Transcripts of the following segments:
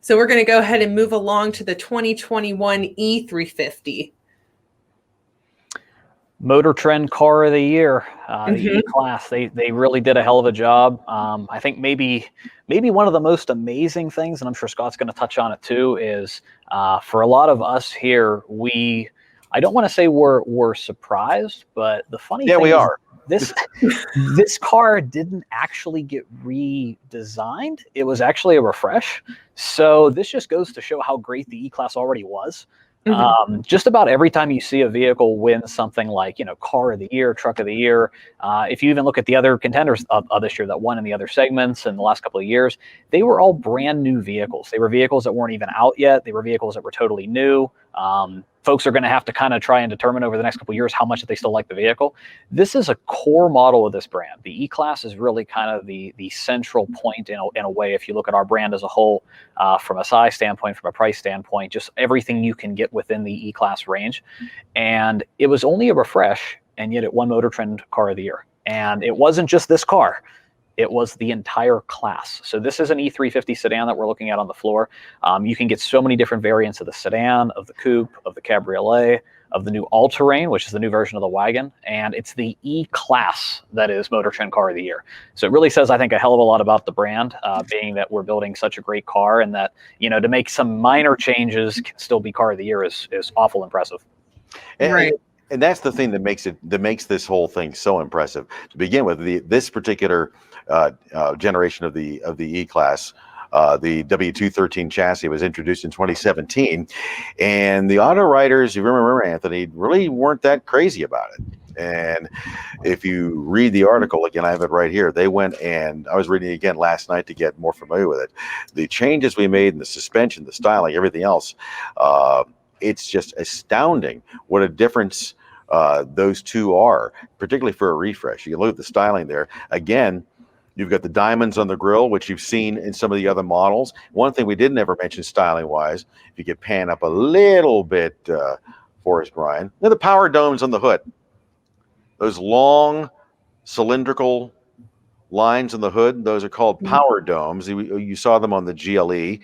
So we're going to go ahead and move along to the 2021 E350. MotorTrend Car of the Year, the E-Class. They really did a hell of a job. I think maybe one of the most amazing things, and I'm sure Scott's going to touch on it too, is for a lot of us here, I don't want to say we're surprised, but the funny thing we are. This car didn't actually get redesigned. It was actually a refresh. So this just goes to show how great the E-Class already was. Just about every time you see a vehicle win something like, Car of the Year, Truck of the Year, if you even look at the other contenders of this year that won in the other segments in the last couple of years, they were all brand new vehicles. They were vehicles that weren't even out yet. They were vehicles that were totally new. Folks are going to have to kind of try and determine over the next couple of years how much they still like the vehicle. This is a core model of this brand. The E-Class is really kind of the central point in a way. If you look at our brand as a whole, from a size standpoint, from a price standpoint, just everything you can get within the E-Class range. And it was only a refresh, and yet it won MotorTrend Car of the Year. And it wasn't just this car. It was the entire class. So this is an E350 sedan that we're looking at on the floor. You can get so many different variants of the sedan, of the coupe, of the cabriolet, of the new all-terrain, which is the new version of the wagon. And it's the E-Class that is MotorTrend Car of the Year. So it really says, I think, a hell of a lot about the brand, being that we're building such a great car, and that, to make some minor changes can still be Car of the Year is awful impressive. Right. And that's the thing that makes this whole thing so impressive. To begin with, this particular generation of the E-Class, the W213 chassis was introduced in 2017, and the auto writers, you remember, Anthony, really weren't that crazy about it. And if you read the article again, I have it right here. They went, and I was reading it again last night to get more familiar with it. The changes we made in the suspension, the styling, everything else, it's just astounding what a difference those two are, particularly for a refresh. You look at the styling there. Again, you've got the diamonds on the grille, which you've seen in some of the other models. One thing we didn't ever mention styling-wise, if you could pan up a little bit for us, Brian, the power domes on the hood. Those long cylindrical lines on the hood, those are called power domes. You saw them on the GLE.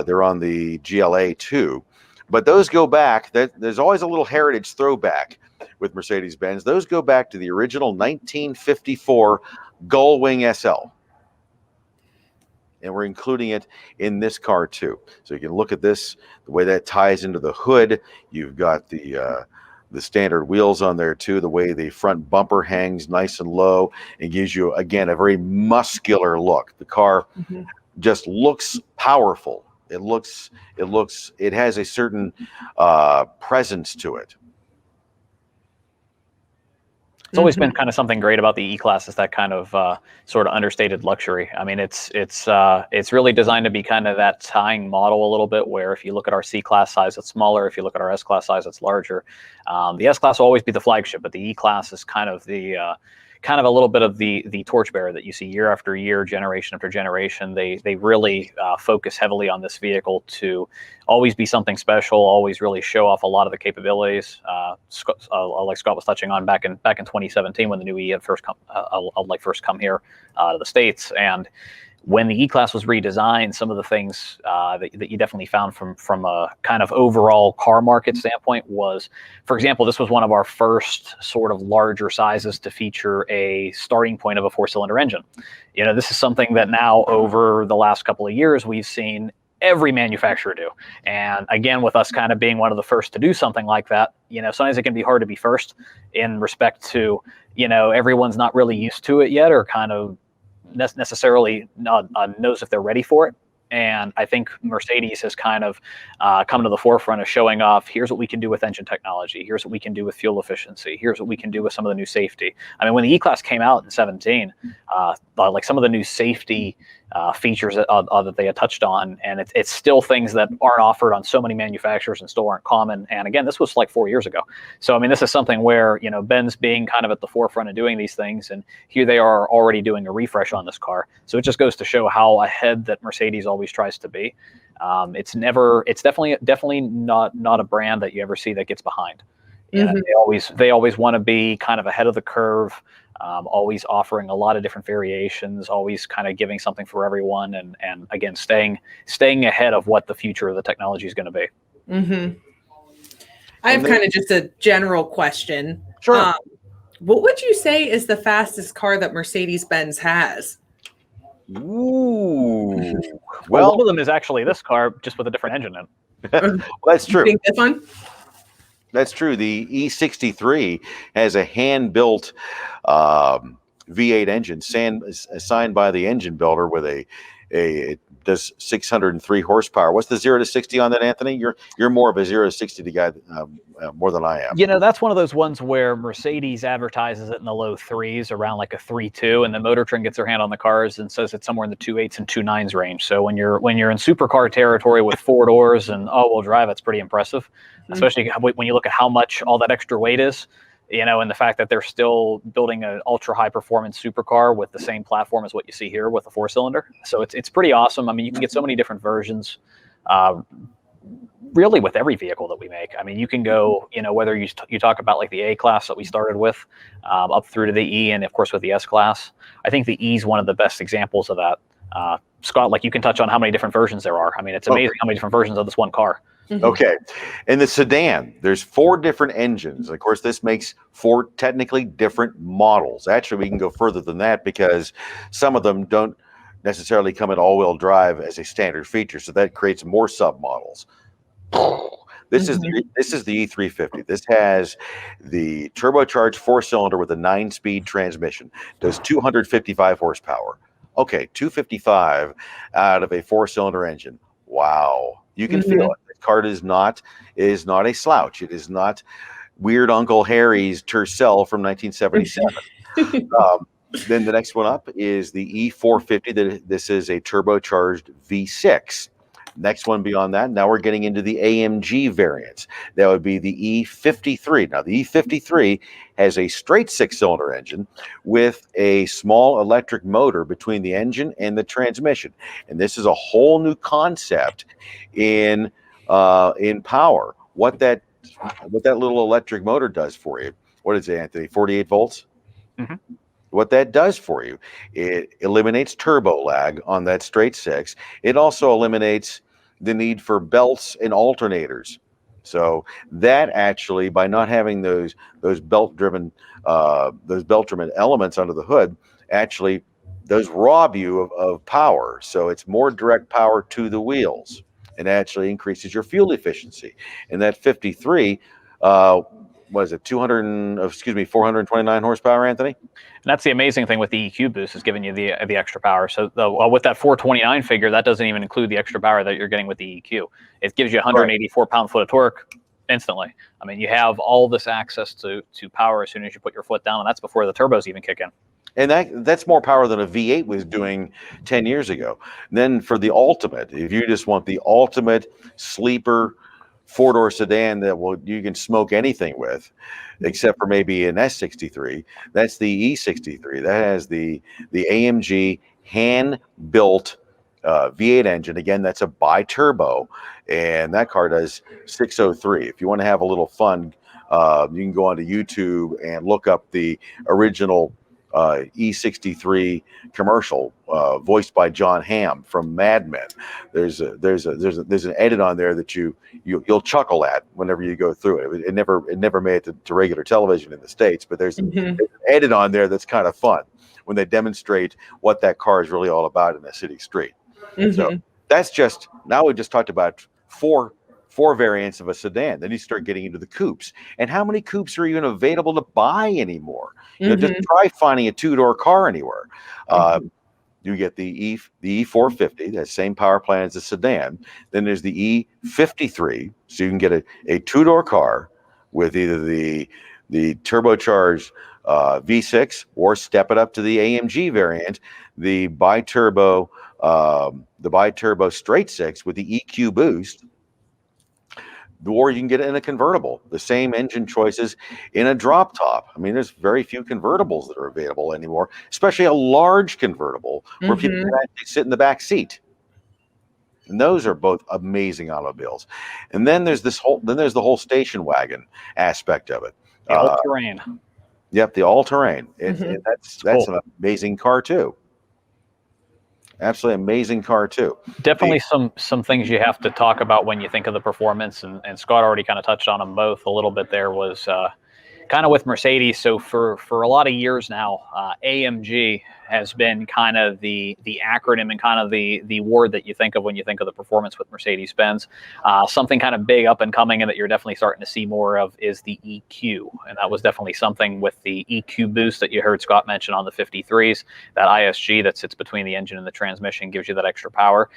They're on the GLA too. But those go back. There's always a little heritage throwback with Mercedes-Benz. Those go back to the original 1954 Gullwing SL. And we're including it in this car too. So you can look at this, the way that ties into the hood. You've got the standard wheels on there too, the way the front bumper hangs nice and low. It gives you, again, a very muscular look. The car just looks powerful. It has a certain presence to it. It's always been kind of something great about the E-Class, is that kind of sort of understated luxury. I mean, it's really designed to be kind of that tying model a little bit, where if you look at our C-Class size, it's smaller. If you look at our S-Class size, it's larger. The S-Class will always be the flagship, but the E-Class is kind of the kind of a little bit of the torchbearer that you see year after year, generation after generation. They really focus heavily on this vehicle to always be something special, always really show off a lot of the capabilities. Like Scott was touching on back in 2017, when the new E had first come here to the States. And when the E-Class was redesigned, some of the things that you definitely found from a kind of overall car market standpoint was, for example, this was one of our first sort of larger sizes to feature a starting point of a 4-cylinder engine. This is something that now, over the last couple of years, we've seen every manufacturer do. And again, with us kind of being one of the first to do something like that, sometimes it can be hard to be first in respect to, everyone's not really used to it yet, or kind of necessarily knows if they're ready for it. And I think Mercedes has kind of come to the forefront of showing off, here's what we can do with engine technology. Here's what we can do with fuel efficiency. Here's what we can do with some of the new safety. I mean, when the E-Class came out in 17, like some of the new safety features that they had touched on, and it's still things that aren't offered on so many manufacturers and still aren't common. And again, this was like 4 years ago. So, I mean, this is something where, Benz being kind of at the forefront of doing these things, and here they are already doing a refresh on this car. So it just goes to show how ahead that Mercedes always tries to be. It's definitely not a brand that you ever see that gets behind. Yeah, they always want to be kind of ahead of the curve. always offering a lot of different variations, always kind of giving something for everyone, and again, staying ahead of what the future of the technology is going to be. Mm-hmm. I have kind of just a general question. Sure. What would you say is the fastest car that Mercedes-Benz has? Ooh. Well, one of them is actually this car, just with a different engine in it. Well, that's true. You think this one? That's true. The E63 has a hand-built V8 engine, assigned by the engine builder with it does 603 horsepower. What's the 0 to 60 on that, Anthony? You're more of a 0 to 60 guy more than I am. You know, that's one of those ones where Mercedes advertises it in the low threes, around like a 3.2, and then MotorTrend gets their hand on the cars and says it's somewhere in the 2.8s and 2.9s range. So when you're in supercar territory with 4 doors and all-wheel drive, it's pretty impressive, especially when you look at how much all that extra weight is. You know, and the fact that they're still building an ultra high performance supercar with the same platform as what you see here with a 4-cylinder. So it's pretty awesome. I mean, you can get so many different versions, really with every vehicle that we make. I mean, you can go, you know, whether you talk about like the A class that we started with, up through to the E, and of course with the S class. I think the E is one of the best examples of that. Scott, like, you can touch on how many different versions there are. I mean, it's amazing how many different versions of this one car. Okay. In the sedan, there's 4 different engines. Of course, this makes 4 technically different models. Actually, we can go further than that because some of them don't necessarily come in all-wheel drive as a standard feature, so that creates more sub-models. This is the E350. This has the turbocharged 4-cylinder with a 9-speed transmission. Does 255 horsepower. Okay, 255 out of a 4-cylinder engine. Wow. You can feel it. The car is not a slouch. It is not Weird Uncle Harry's Tercel from 1977. Then the next one up is the E450. This is a turbocharged V6. Next one beyond that, now we're getting into the AMG variants. That would be the E53. Now, the E53 has a straight 6-cylinder engine with a small electric motor between the engine and the transmission. And this is a whole new concept in power. What that little electric motor does for you. What is it, Anthony? 48 volts? What that does for you, it eliminates turbo lag on that straight 6. It also eliminates the need for belts and alternators. So that actually, by not having those belt-driven elements under the hood, actually does rob you of power. So it's more direct power to the wheels, and actually increases your fuel efficiency. And that 53, what is it, 429 horsepower, Anthony? And that's the amazing thing with the EQ boost, is giving you the extra power. So with that 429 figure, that doesn't even include the extra power that you're getting with the EQ. It gives you 184 pound-foot of torque instantly. I mean, you have all this access to power as soon as you put your foot down, and that's before the turbos even kick in. And that's more power than a V8 was doing 10 years ago. And then for the ultimate, if you just want the ultimate sleeper 4-door sedan that you can smoke anything with, except for maybe an S63, that's the E63. That has the AMG hand-built V8 engine. Again, that's a bi-turbo, and that car does 603. If you want to have a little fun, you can go onto YouTube and look up the original E63 commercial voiced by John Hamm from Mad Men. There's an edit on there that you'll chuckle at whenever you go through it. It never made it to regular television in the States, but there's an edit on there that's kind of fun when they demonstrate what that car is really all about in a city street. So that's just, now we just talked about four variants of a sedan. Then you start getting into the coupes, and how many coupes are even available to buy anymore? You know, just try finding a 2-door car anywhere. You get the E450, that same power plant as a sedan. Then there's the E53, so you can get a 2-door car with either the turbocharged V6, or step it up to the AMG variant, the bi-turbo straight 6 with the EQ boost. Or you can get it in a convertible, the same engine choices in a drop top. I mean, there's very few convertibles that are available anymore, especially a large convertible where people can actually sit in the back seat. And those are both amazing automobiles. And then there's the whole station wagon aspect of it. The all-terrain. Yep, the all-terrain. Mhm. That's Cool. an amazing car too. Absolutely amazing car too. Definitely some things you have to talk about when you think of the performance, and Scott already kind of touched on them both a little bit. There was kind of with Mercedes. So for a lot of years now, AMG has been kind of the acronym and kind of the word that you think of when you think of the performance with Mercedes-Benz. Something kind of big up and coming and that you're definitely starting to see more of is the EQ, and that was definitely something with the EQ boost that you heard Scott mention on the 53s. That ISG that sits between the engine and the transmission gives you that extra power.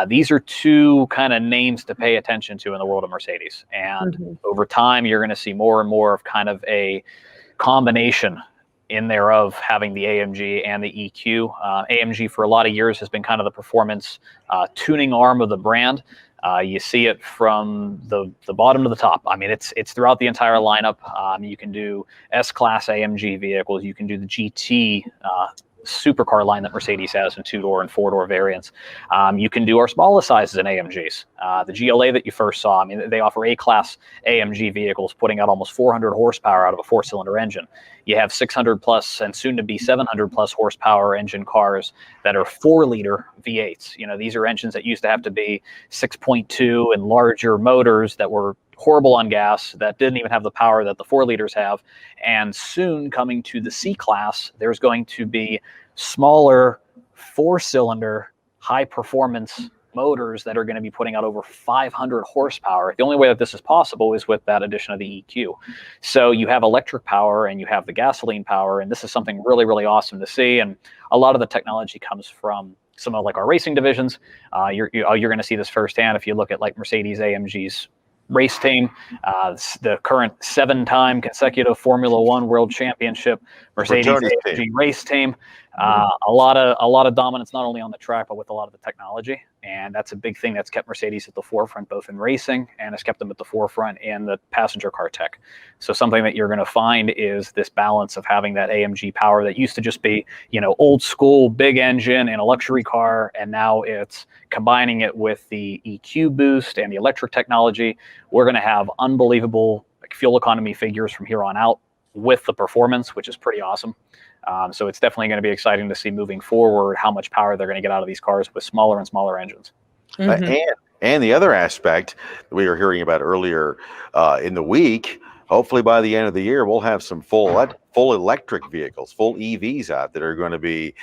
These are two kind of names to pay attention to in the world of Mercedes, and over time you're going to see more and more of kind of a combination in there of having the AMG and the EQ. AMG for a lot of years has been kind of the performance tuning arm of the brand. You see it from the bottom to the top. I mean, it's throughout the entire lineup. You can do S-Class AMG vehicles. You can do the GT supercar line that Mercedes has in 2-door and 4-door variants. You can do our smallest sizes in AMGs. The GLA that you first saw, I mean, they offer A-Class AMG vehicles putting out almost 400 horsepower out of a 4-cylinder engine. You have 600 plus and soon to be 700 plus horsepower engine cars that are 4-liter V8s. You know, these are engines that used to have to be 6.2 and larger motors that were horrible on gas, that didn't even have the power that the 4-liters have. And soon coming to the C-Class, there's going to be smaller 4-cylinder high performance motors that are going to be putting out over 500 horsepower. The only way that this is possible is with that addition of the EQ. So you have electric power and you have the gasoline power, and this is something really, really awesome to see. And a lot of the technology comes from some of like our racing divisions. You're going to see this firsthand if you look at like Mercedes AMG's race team, the current 7-time consecutive Formula One World Championship Mercedes AMG race team. A lot of dominance, not only on the track, but with a lot of the technology. And that's a big thing that's kept Mercedes at the forefront, both in racing and has kept them at the forefront in the passenger car tech. So something that you're going to find is this balance of having that AMG power that used to just be, you know, old school, big engine in a luxury car. And now it's combining it with the EQ boost and the electric technology. We're going to have unbelievable fuel economy figures from here on out with the performance, which is pretty awesome. So it's definitely going to be exciting to see moving forward how much power they're going to get out of these cars with smaller and smaller engines. And the other aspect that we were hearing about earlier in the week, hopefully by the end of the year, we'll have some full electric vehicles, full EVs out that are going to be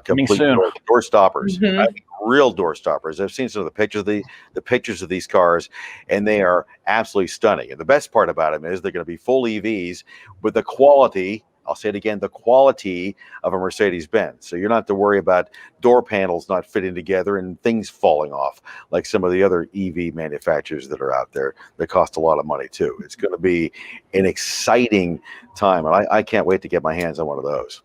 complete door stoppers. I mean, real door stoppers. I've seen some of the pictures of these cars, and they are absolutely stunning. And the best part about them is they're going to be full EVs with the quality. I'll say it again, the quality of a Mercedes-Benz. So you're not to worry about door panels not fitting together and things falling off like some of the other EV manufacturers that are out there that cost a lot of money too. It's going to be an exciting time, and I can't wait to get my hands on one of those.